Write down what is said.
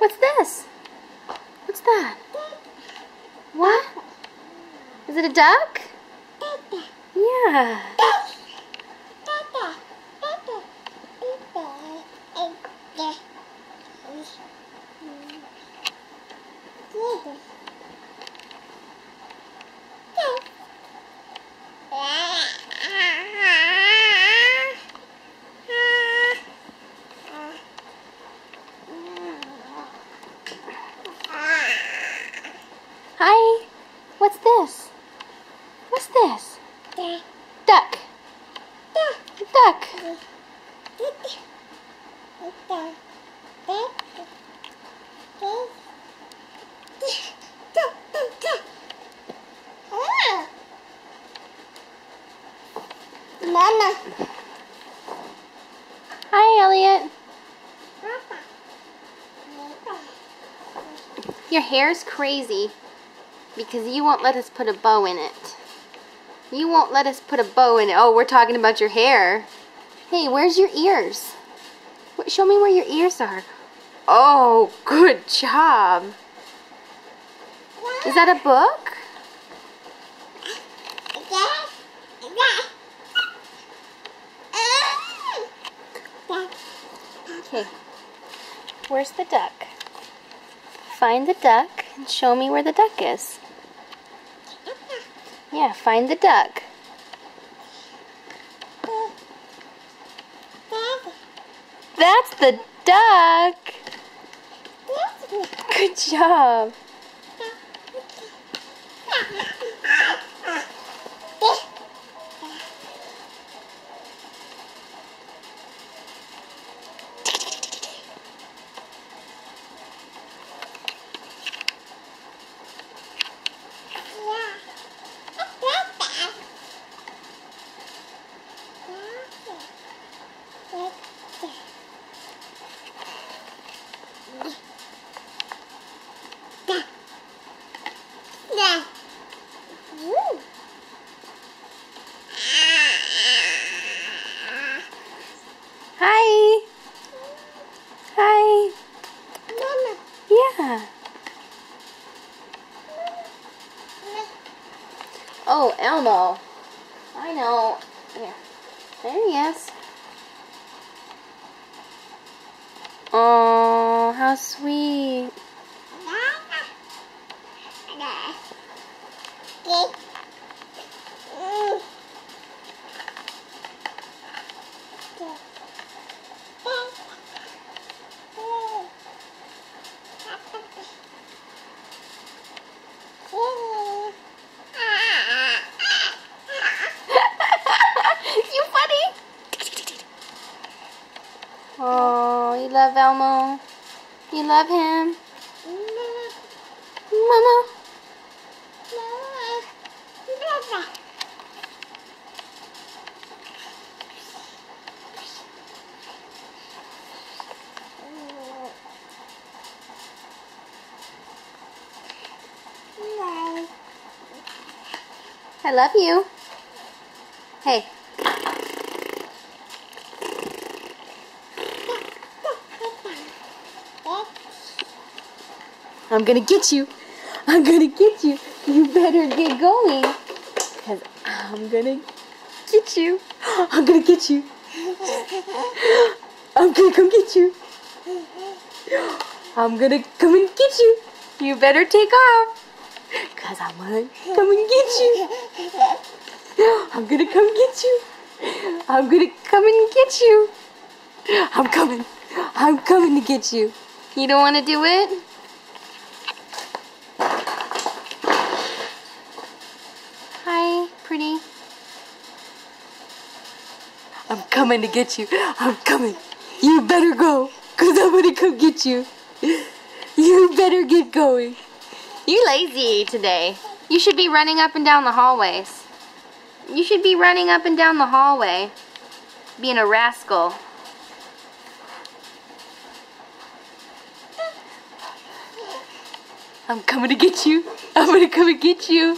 What's this? What's that? What? Is it a duck? Yeah. Hi. What's this? What's this? Duck. Duck. Mama. Hi, Elliot. Your hair's crazy because you won't let us put a bow in it. You won't let us put a bow in it. Oh, we're talking about your hair. Hey, where's your ears? Show me where your ears are. Oh, good job. Is that a book? Okay. Where's the duck? Find the duck and show me where the duck is. Yeah, find the duck. That's the duck. Good job. Hi. Hi. Mama. Yeah. Oh, Elmo. I know. Here. There he is. Oh, how sweet. You funny. Oh, you love Elmo? You love him? Mama? I love you. Hey. I'm gonna get you. I'm gonna get you. You better get going. Because I'm gonna get you. I'm gonna get you. I'm gonna come get you. I'm gonna come and get you. You better take off. Because I'm gonna come and get you. I'm gonna come get you. I'm gonna come and get you. I'm coming. I'm coming to get you. You don't want to do it? Hi, pretty. I'm coming to get you. I'm coming. You better go, because I'm going to come get you. You better get going. You lazy today. You should be running up and down the hallways. You should be running up and down the hallway, being a rascal. I'm coming to get you. I'm going to come and get you.